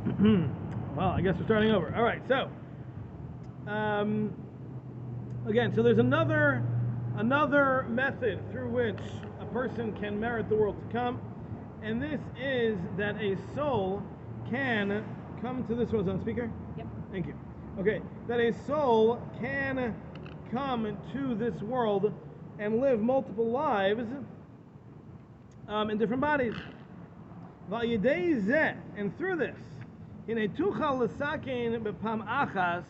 Well, I guess we're starting over. All right, so again, so there's another method through which a person can merit the world to come, and this is that a soul can come to this world. Is that on speaker? Yep. Thank you. Okay, that a soul can come to this world and live multiple lives in different bodies. And through this, in a tuchal l'sakein b'pam achas,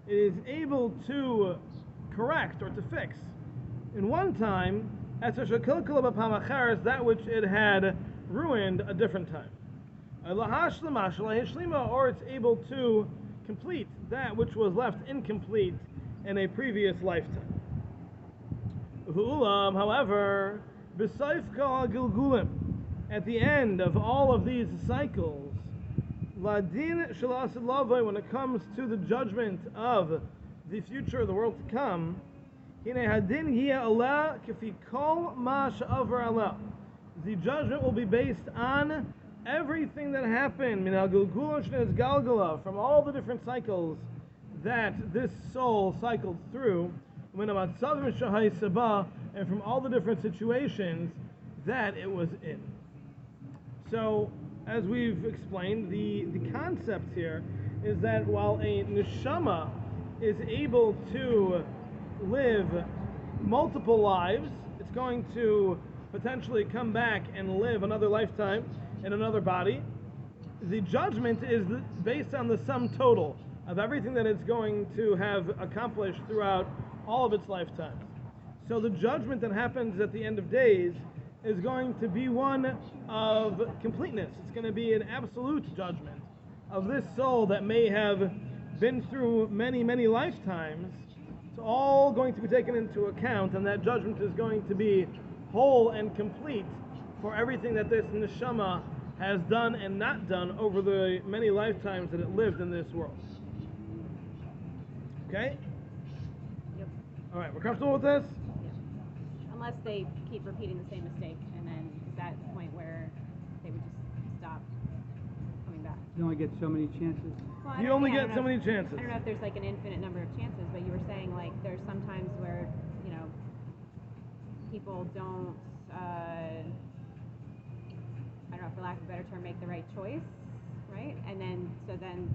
it is able to correct or to fix in one time as that which it had ruined a different time. Or it's able to complete that which was left incomplete in a previous lifetime. However, at the end of all of these cycles, when it comes to the judgment of the future of the world to come, the judgment will be based on everything that happened from all the different cycles that this soul cycled through, and from all the different situations that it was in. So, as we've explained, the concept here is that while a neshama is able to live multiple lives, it's going to potentially come back and live another lifetime in another body. The judgment is based on the sum total of everything that it's going to have accomplished throughout all of its lifetimes. So the judgment that happens at the end of days is going to be one of completeness. It's going to be an absolute judgment of this soul that may have been through many, many lifetimes. It's all going to be taken into account, and that judgment is going to be whole and complete for everything that this neshama has done and not done over the many lifetimes that it lived in this world. Okay? Yep. All right, we're comfortable with this? Unless they keep repeating the same mistake, and then is that the point where they would just stop coming back? You only get so many chances. Well, You only get so many chances. I don't know if there's like an infinite number of chances, but you were saying like there's some times where, you know, people don't, I don't know, for lack of a better term, make the right choice, right? And then, so then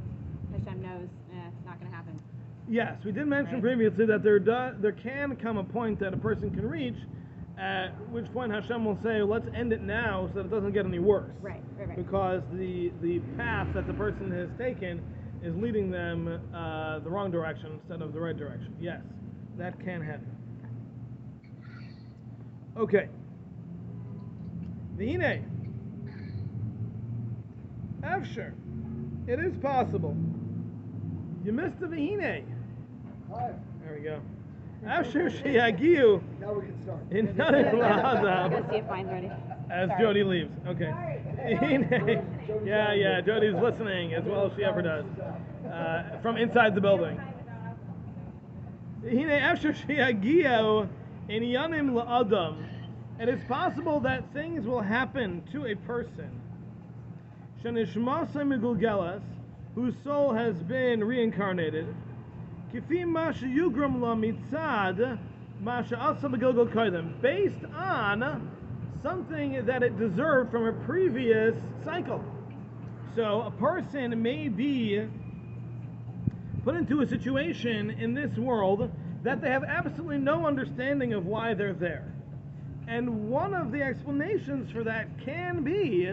Hashem knows, it's not going to happen. Yes, we did mention previously that there can come a point that a person can reach, at which point Hashem will say, let's end it now so that it doesn't get any worse. Right. Because the path that the person has taken is leading them the wrong direction instead of the right direction. Yes, that can happen. Okay. V'hinei. After, it is possible. You missed the v'hinei. There we go. After sheyagiu. Now we can start. Go see if mine's ready. As Sorry. Jody leaves. Okay. Yeah, Jody's listening as well as she ever does. From inside the building. After sheyagiu in yanim la'adam. And it's possible that things will happen to a person. Shenishmasa migulgelas, whose soul has been reincarnated, based on something that it deserved from a previous cycle. So a person may be put into a situation in this world that they have absolutely no understanding of why they're there. And one of the explanations for that can be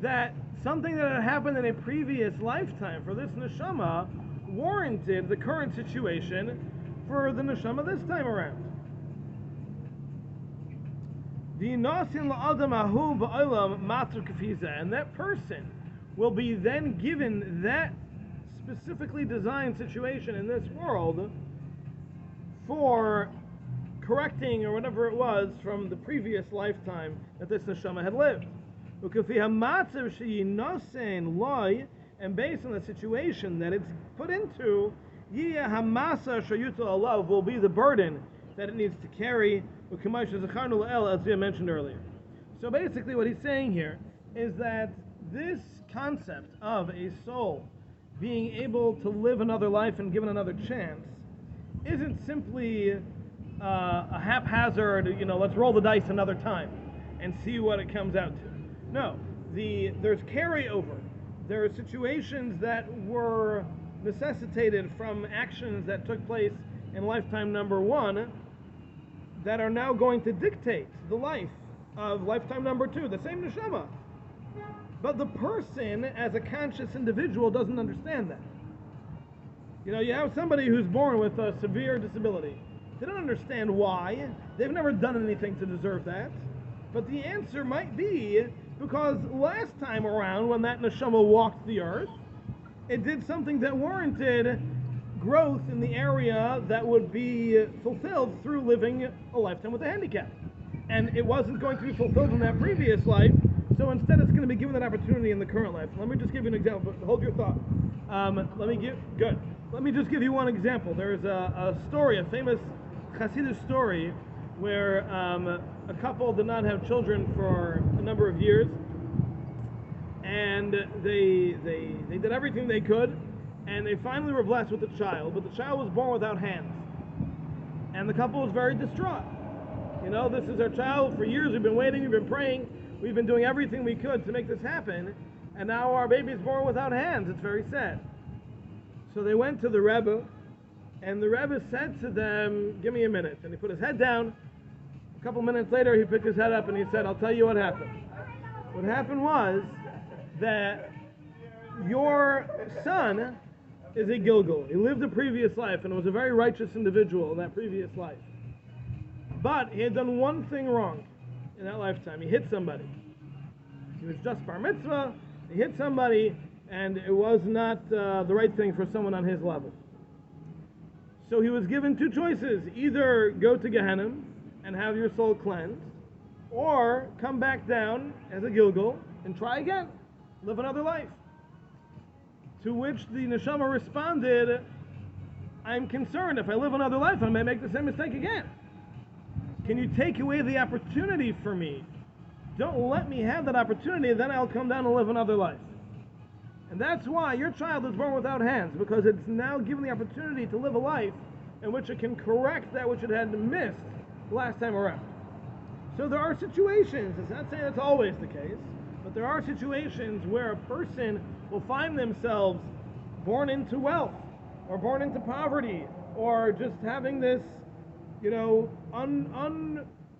that something that had happened in a previous lifetime for this neshama warranted the current situation for the neshama this time around. And that person will be then given that specifically designed situation in this world for correcting or whatever it was from the previous lifetime that this neshama had lived. And based on the situation that it's put into, will be the burden that it needs to carry, as we mentioned earlier. So basically what he's saying here is that this concept of a soul being able to live another life and given another chance isn't simply a haphazard, let's roll the dice another time and see what it comes out to. No, there's carryover. There are situations that were necessitated from actions that took place in lifetime number one that are now going to dictate the life of lifetime number two, the same neshama. But the person, as a conscious individual, doesn't understand that. You have somebody who's born with a severe disability. They don't understand why. They've never done anything to deserve that. But the answer might be because last time around, when that neshama walked the earth, it did something that warranted growth in the area that would be fulfilled through living a lifetime with a handicap. And it wasn't going to be fulfilled in that previous life, so instead it's going to be given that opportunity in the current life. Let me just give you an example, but hold your thought. Let me just give you one example. There's a story, a famous Hasidic story, where a couple did not have children for a number of years, and they did everything they could, and they finally were blessed with a child, but the child was born without hands. And the couple was very distraught. This is our child. For years we've been waiting, we've been praying, we've been doing everything we could to make this happen, and now our baby's born without hands. It's very sad. So they went to the Rebbe, and the Rebbe said to them, give me a minute. And he put his head down. A couple minutes later, he picked his head up and he said, I'll tell you what happened. What happened was that your son is a Gilgal. He lived a previous life and was a very righteous individual in that previous life. But he had done one thing wrong in that lifetime. He hit somebody. He was just bar mitzvah, he hit somebody, and it was not the right thing for someone on his level. So he was given two choices: either go to Gehenna and have your soul cleansed, or come back down as a Gilgal and try again, live another life. To which the neshama responded, I'm concerned if I live another life, I may make the same mistake again. Can you take away the opportunity for me? Don't let me have that opportunity, then I'll come down and live another life. And that's why your child is born without hands, because it's now given the opportunity to live a life in which it can correct that which it had missed last time around. So there are situations, it's not saying it's always the case, but there are situations where a person will find themselves born into wealth, or born into poverty, or just having this,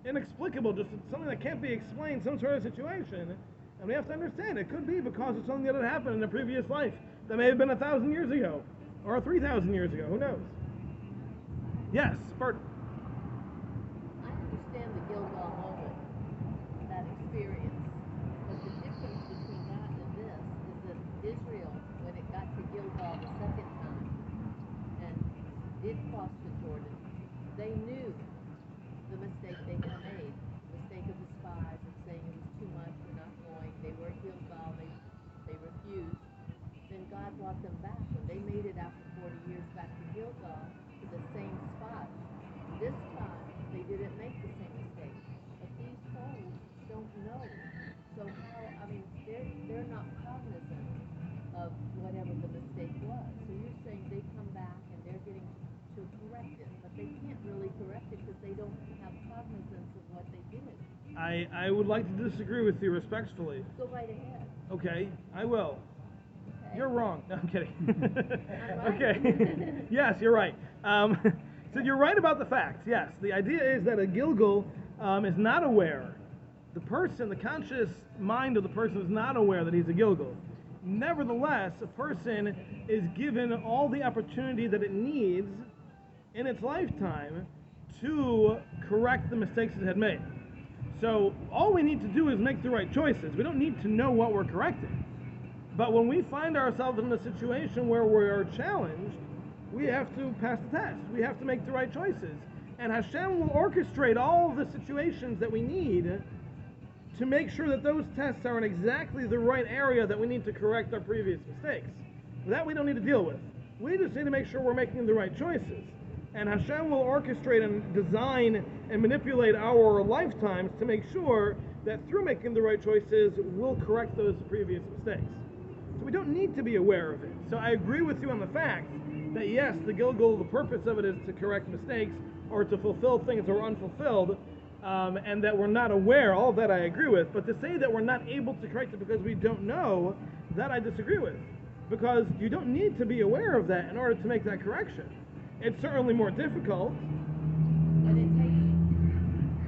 inexplicable, just something that can't be explained, some sort of situation. And we have to understand, it could be because of something that had happened in a previous life that may have been 1,000 years ago, or 3,000 years ago, who knows? Yes, Bert. I understand the Gilgal moment, that experience, but the difference between that and this is that Israel, when it got to Gilgal the second time and did cross the Jordan, they knew the mistake they had made, the mistake of the spies of saying it was too much, we're not going. They were at Gilgal, they refused. Then God brought them back. When they made it after 40 years back to Gilgal, to the same spot. This time, they didn't make the same mistake. But these souls don't know. So they're not cognizant of whatever the mistake was. So you're saying they come back and they're getting to correct it, but they can't really correct it because they don't have cognizance of what they did. I would like to disagree with you respectfully. Go right ahead. Okay, I will. Okay. You're wrong. No, I'm kidding. Right. Okay. Yes, you're right. So you're right about the facts. Yes, the idea is that a Gilgal is not aware. The person, the conscious mind of the person is not aware that he's a Gilgal. Nevertheless, a person is given all the opportunity that it needs in its lifetime to correct the mistakes it had made. So all we need to do is make the right choices. We don't need to know what we're correcting. But when we find ourselves in a situation where we are challenged, we have to pass the test. We have to make the right choices. And Hashem will orchestrate all of the situations that we need to make sure that those tests are in exactly the right area that we need to correct our previous mistakes. That we don't need to deal with. We just need to make sure we're making the right choices. And Hashem will orchestrate and design and manipulate our lifetimes to make sure that through making the right choices, we'll correct those previous mistakes. we don't need to be aware of it. So I agree with you on the fact that yes, the Gilgul, the purpose of it is to correct mistakes or to fulfill things that were unfulfilled, and that we're not aware, all of that I agree with. But to say that we're not able to correct it because we don't know, that I disagree with. Because you don't need to be aware of that in order to make that correction. It's certainly more difficult. But it takes,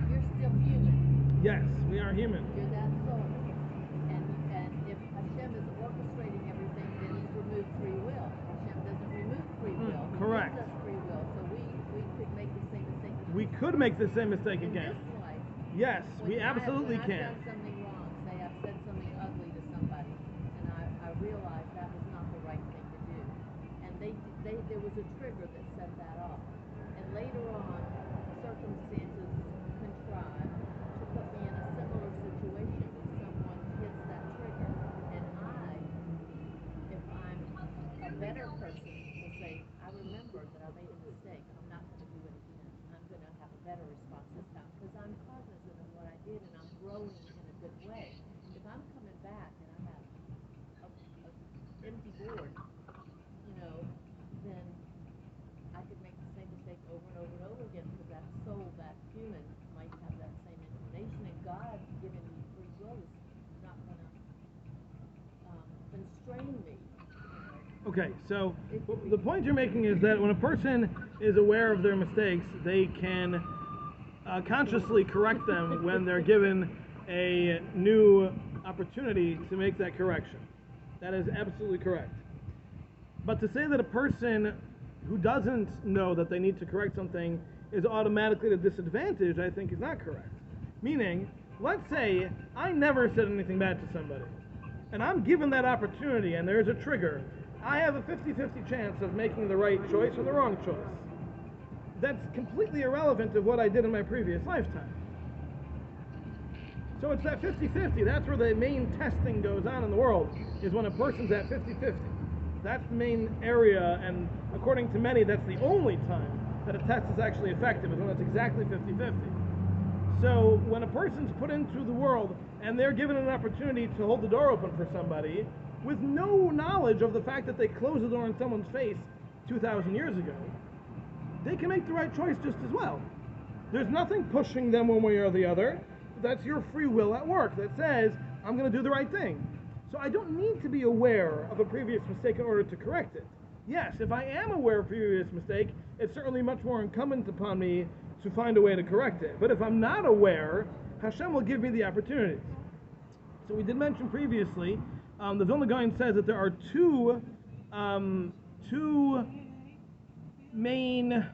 you're still human. Yes, we are human. You're that soul. And if Hashem is orchestrating everything, then he's removed free will. Hashem doesn't remove free will. He correct. gives us free will. So we could make the same mistake. We could make the same mistake in again. this life. Yes, we absolutely when can. I've done something wrong, say I've said something ugly to somebody, and I realized that was not the right thing to do. And there was a trigger that set that off. And later on, circumstances contrived to put me in a similar situation where someone hits that trigger. And if I'm a better person, will say, I remember that I made a mistake. I'm not going to do it again. I'm going to have a better response this time because I'm cognizant of what I did and I'm growing in a good way. If I'm coming back and I have a empty board, then I could make the same mistake over and over and over again because that soul, that human, might have that same inclination, and God giving me free will is not going to constrain me. Okay, so the point you're making is that when a person is aware of their mistakes, they can consciously correct them when they're given a new opportunity to make that correction. That is absolutely correct. But to say that a person who doesn't know that they need to correct something is automatically at a disadvantage, I think is not correct. Meaning, let's say I never said anything bad to somebody, and I'm given that opportunity and there's a trigger. I have a 50-50 chance of making the right choice or the wrong choice. That's completely irrelevant of what I did in my previous lifetime. So it's that 50-50. That's where the main testing goes on in the world, is when a person's at 50-50. That's the main area, and according to many, that's the only time that a test is actually effective, is when it's exactly 50-50. So when a person's put into the world and they're given an opportunity to hold the door open for somebody with no knowledge of the fact that they closed the door in someone's face 2,000 years ago, they can make the right choice just as well. There's nothing pushing them one way or the other. That's your free will at work that says, I'm going to do the right thing. So I don't need to be aware of a previous mistake in order to correct it. Yes, if I am aware of a previous mistake, it's certainly much more incumbent upon me to find a way to correct it. But if I'm not aware, Hashem will give me the opportunities. So we did mention previously, the Vilna Gaon says that there are two main,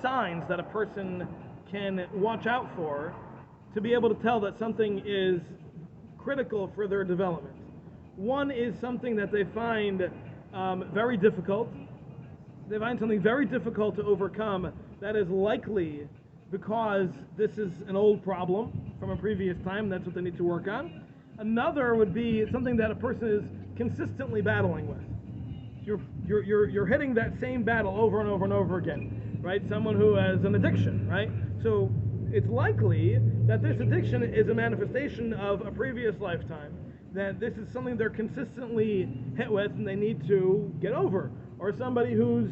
signs that a person can watch out for to be able to tell that something is critical for their development. One is something that they find very difficult. They find something very difficult to overcome that is likely because this is an old problem from a previous time. That's what they need to work on. Another would be something that a person is consistently battling with. You're hitting that same battle over and over and over again, right? Someone who has an addiction, right? So it's likely that this addiction is a manifestation of a previous lifetime, that this is something they're consistently hit with and they need to get over. Or somebody who's,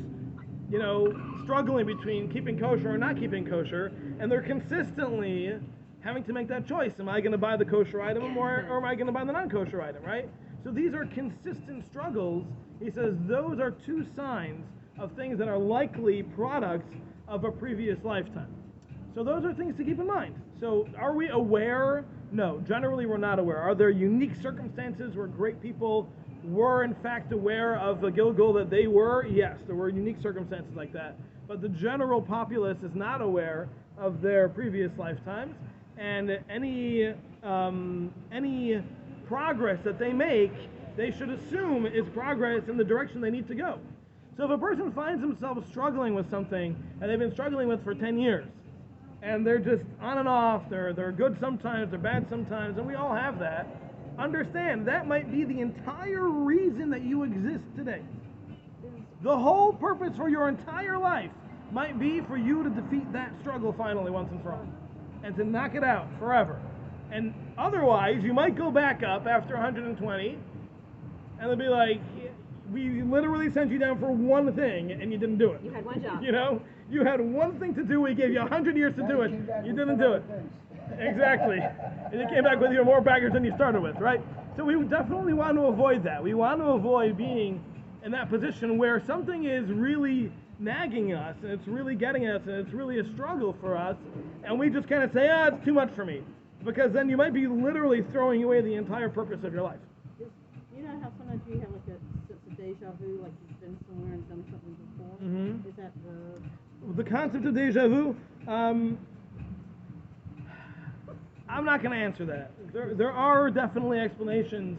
struggling between keeping kosher or not keeping kosher, and they're consistently having to make that choice. Am I going to buy the kosher item or am I going to buy the non-kosher item, right? So these are consistent struggles. He says those are two signs of things that are likely products of a previous lifetime. So those are things to keep in mind. So are we aware? No, generally we're not aware. Are there unique circumstances where great people were in fact aware of the Gilgul that they were? Yes, there were unique circumstances like that. But the general populace is not aware of their previous lifetimes, and any progress that they make, they should assume is progress in the direction they need to go. So if a person finds themselves struggling with something, and they've been struggling with for 10 years, and they're just on and off, they're good sometimes, they're bad sometimes, and we all have that, understand that might be the entire reason that you exist today. The whole purpose for your entire life might be for you to defeat that struggle finally once and for all, and to knock it out forever. And otherwise, you might go back up after 120, and they'll be like, we literally sent you down for one thing and you didn't do it. You had one job. You know, you had one thing to do. We gave you 100 years to do it. You didn't do it. Exactly. And you came back with even more baggage than you started with, right? So we definitely want to avoid that. We want to avoid being in that position where something is really nagging us and it's really getting us and it's really a struggle for us, and we just kind of say, it's too much for me, because then you might be literally throwing away the entire purpose of your life. You know how sometimes you have like a sense of deja vu, like you've been somewhere and done something before? Mm-hmm. Is that The concept of deja vu, I'm not going to answer that. There are definitely explanations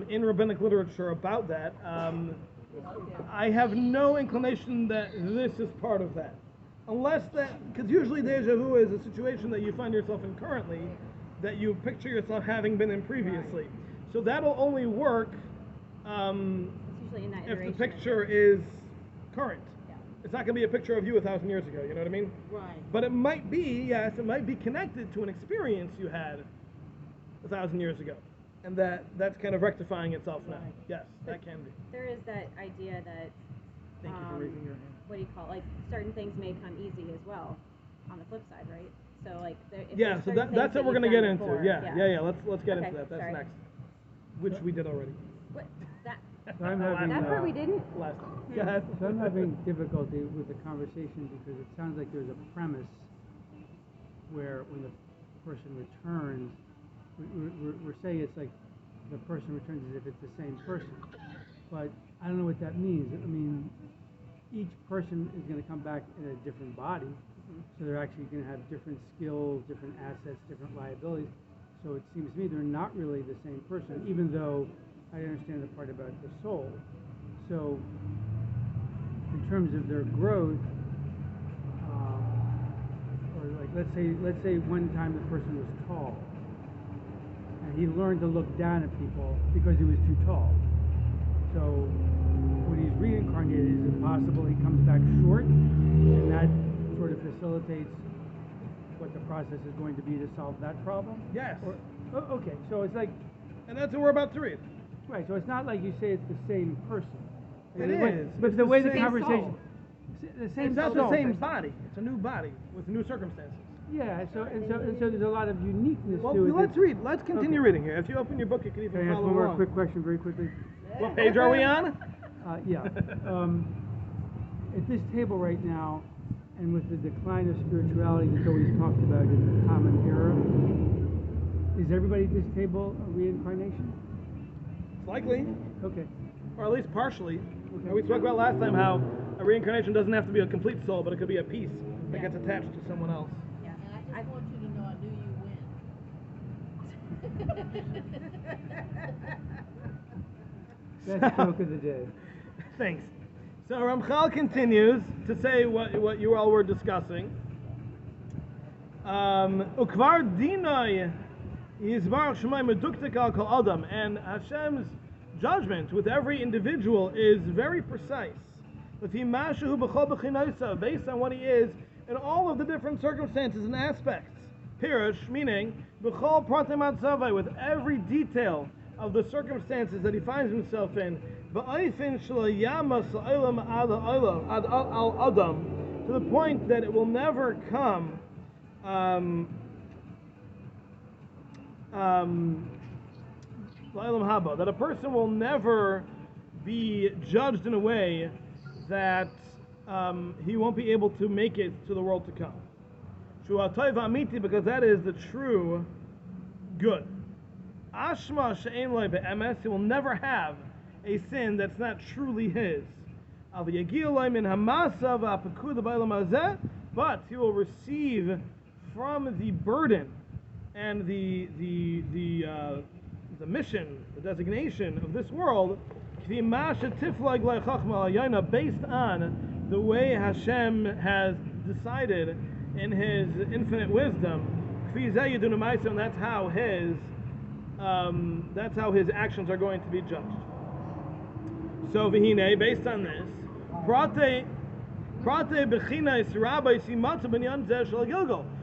in rabbinic literature about that. I have no inclination that this is part of that. Unless that, because usually deja vu is a situation that you find yourself in currently that you picture yourself having been in previously. So that'll only work It's usually in that if the iteration. picture is current. Yeah. It's not going to be a picture of you 1,000 years ago, you know what I mean? right? But it might be, yes, it might be connected to an experience you had 1,000 years ago. And that's kind of rectifying itself now. Right. Yes, that can be. There is that idea that, Thank you for raising your hand. what do you call it? Like, certain things may come easy as well, on the flip side, right? So, like, if Yeah, there's so certain that's things what we're that going to you've get done into. before, Yeah. Let's get Okay, into that. That's sorry. next. Which we did already. What? That, I'm having, that part we didn't? Last time. Go ahead. So I'm having difficulty with the conversation because it sounds like there's a premise where when the person returns, we're saying it's like the person returns as if it's the same person. But I don't know what that means. I mean, each person is going to come back in a different body, so they're actually going to have different skills, different assets, different liabilities. So it seems to me they're not really the same person, even though I understand the part about the soul. So in terms of their growth, or like let's say one time the person was tall, and he learned to look down at people because he was too tall. So when he's reincarnated, is it possible he comes back short, and that sort of facilitates what the process is going to be to solve that problem? Yes. Okay, so it's like, And that's what we're about to read. right, so it's not like you say it's the same person. It is. But It's the way the the same conversation, soul. the same It's not soul. the same body. It's a new body with new circumstances. Yeah, so there's a lot of uniqueness Well, to it. let's read. Let's continue Okay. reading here. If you open your book, you can even Can I ask follow one more along. quick question very quickly? What page are we on? Yeah. At this table right now, and with the decline of spirituality that's always talked about in the common era, is everybody at this table a reincarnation? It's likely, Okay. or at least partially. Okay. We spoke about last time how a reincarnation doesn't have to be a complete soul, but it could be a piece that gets attached to someone else. Yeah. And I just want you to know I knew you win. That's joke of the day. Thanks. So Ramchal continues to say what you all were discussing. Ukvar dinoi yizbarach shemai meduktik al kol adam, and Hashem's judgment with every individual is very precise. Based on what he is in all of the different circumstances and aspects. Pirush, meaning b'chol pratim atzavai, with every detail of the circumstances that he finds himself in, b'ayfin shelo yamas ha'olam ad al adam, to the point that it will never come that a person will never be judged in a way that he won't be able to make it to the world to come. Because that is the true good. Ashma she'ein lo be'emes, he will never have a sin that's not truly his. But he will receive from the burden and the mission, the designation of this world, based on the way Hashem has decided in His infinite wisdom, and that's how His actions are going to be judged. So v'hine, based on this,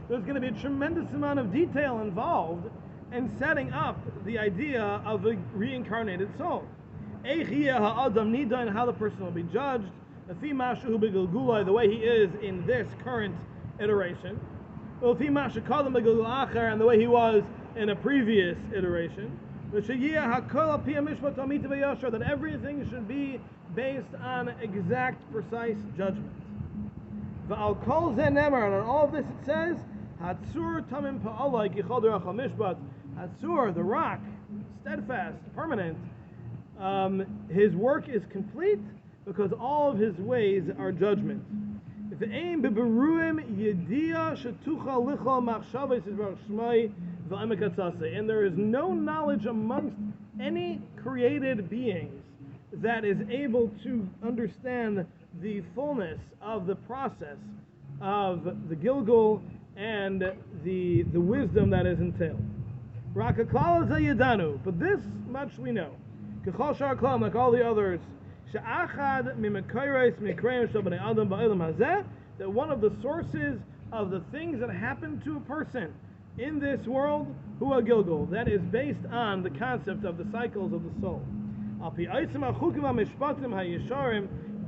there's going to be a tremendous amount of detail involved in setting up the idea of a reincarnated soul. ha'adam nidain, how the person will be judged, the way he is in this current iteration, and the way he was in a previous iteration, that everything should be based on exact, precise judgment. And on all of this it says, Hatzur tamim pa'alai kichol derech hamishpat. Hatzur, the rock, steadfast, permanent, his work is complete because all of his ways are judgment. And there is no knowledge amongst any created beings that is able to understand the fullness of the process of the Gilgul and the wisdom that is entailed. But this much we know. Like all the others, that one of the sources of the things that happen to a person in this world, Gilgul, that is based on the concept of the cycles of the soul.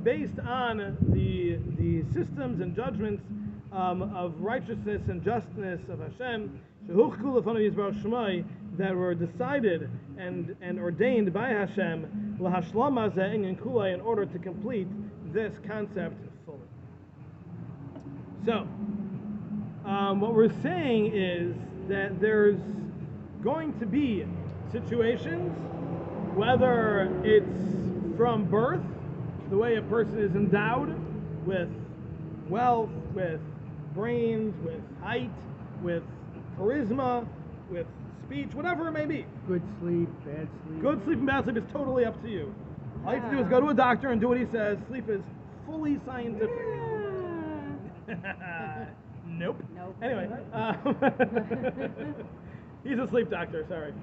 Based on the systems and judgments of righteousness and justness of Hashem, that were decided and ordained by Hashem, in order to complete this concept fully. So, what we're saying is that there's going to be situations, whether it's from birth, the way a person is endowed with wealth, with brains, with height, with charisma, with speech, whatever it may be. Good sleep, bad sleep. Good sleep and bad sleep is totally up to you. All you have to do is go to a doctor and do what he says. Sleep is fully scientific. Nope. Anyway, he's a sleep doctor. Sorry,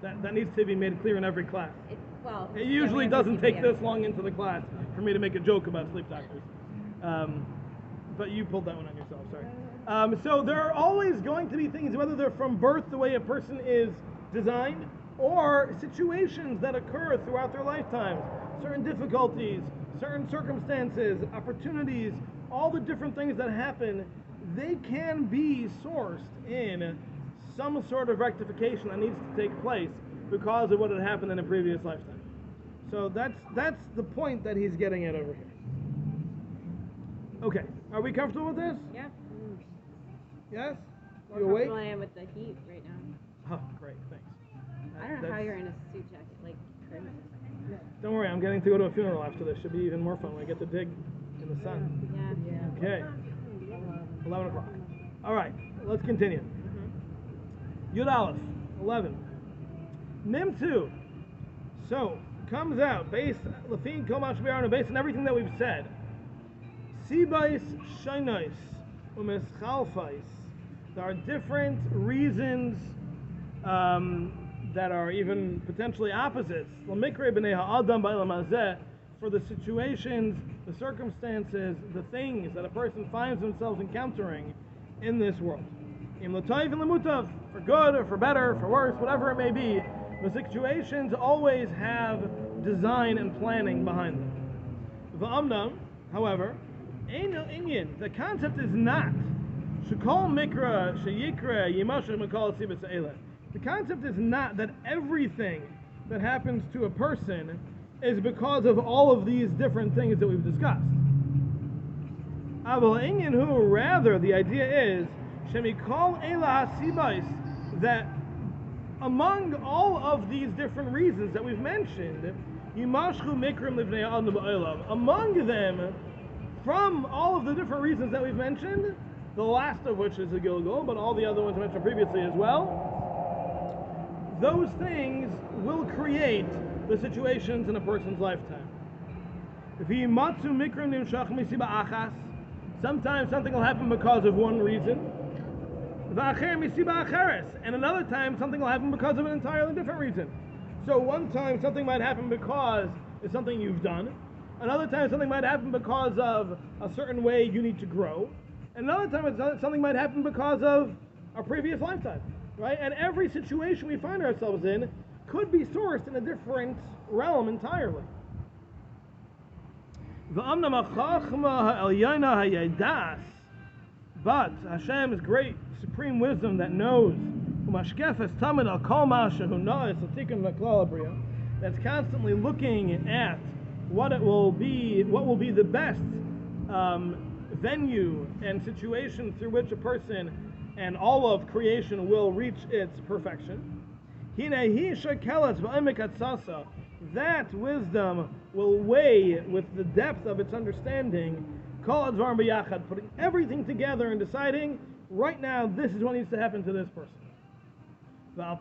that needs to be made clear in every class. It usually doesn't take this long into the class for me to make a joke about sleep doctors. But you pulled that one on yourself, sorry. So there are always going to be things, whether they're from birth, the way a person is designed, or situations that occur throughout their lifetime. Certain difficulties, certain circumstances, opportunities, all the different things that happen, they can be sourced in some sort of rectification that needs to take place because of what had happened in a previous lifetime. So that's the point that he's getting at over here. Okay, are we comfortable with this? Yeah. Yes? More You awake? comfortable I am with the heat right now. Oh, great, thanks. I don't know how you're in a suit jacket, like crazy. Don't worry, I'm getting to go to a funeral after this. Should be even more fun when I get to dig in the sun. Yeah. Okay. 11 o'clock. All right, let's continue. Yud Aleph, 11. Mim 2. So, comes out, based on everything that we've said. Sibais Shainais Umeschalfais. There are different reasons that are even potentially opposites. L'mikre b'nei ha'adam ba'elam hazeh, for the situations, the circumstances, the things that a person finds themselves encountering in this world. Im l'tayv and l'mutav, for good or for better, for worse, whatever it may be, the situations always have design and planning behind them. V'amnam, however, Eino Inyan, the concept is not Shekol Mikra Sheyikra Yimashu Makal Sibas Eila. The concept is not that everything that happens to a person is because of all of these different things that we've discussed. Aval Inyan who, rather, the idea is Shemikol Eila Hasibais, that among all of these different reasons that we've mentioned, Yimashchu Mikrim Livnei Adam Ba'olam, among them, from all of the different reasons that we've mentioned, the last of which is the Gilgul, but all the other ones mentioned previously as well, those things will create the situations in a person's lifetime. Sometimes something will happen because of one reason, and another time something will happen because of an entirely different reason. So one time something might happen because it's something you've done. Another time something might happen because of a certain way you need to grow. Another time something might happen because of a previous lifetime, right? And every situation we find ourselves in could be sourced in a different realm entirely. But Hashem's great supreme wisdom that knows, that's constantly looking at what will be the best venue and situation through which a person and all of creation will reach its perfection. That wisdom will weigh with the depth of its understanding, putting everything together and deciding, right now, this is what needs to happen to this person. And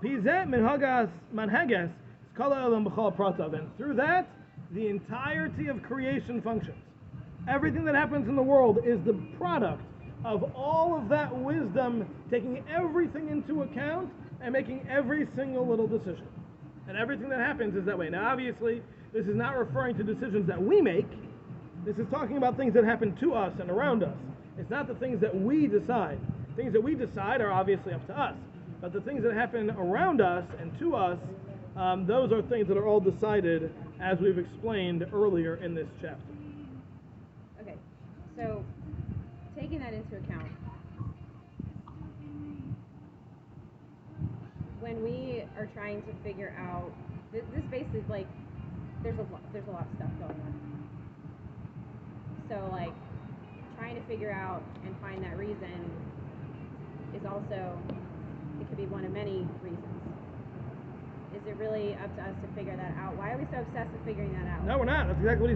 through that, the entirety of creation functions. Everything that happens in the world is the product of all of that wisdom, taking everything into account and making every single little decision. And everything that happens is that way. Now, obviously, this is not referring to decisions that we make. This is talking about things that happen to us and around us. It's not the things that we decide. Things that we decide are obviously up to us. But the things that happen around us and to us, those are things that are all decided, as we've explained earlier in this chapter. Okay, so taking that into account, when we are trying to figure out, this basically, like, there's a lot of stuff going on. So, like, trying to figure out and find that reason is also, it could be one of many reasons. Is it really up to us to figure that out? Why are we so obsessed with figuring that out? No, we're not. That's exactly what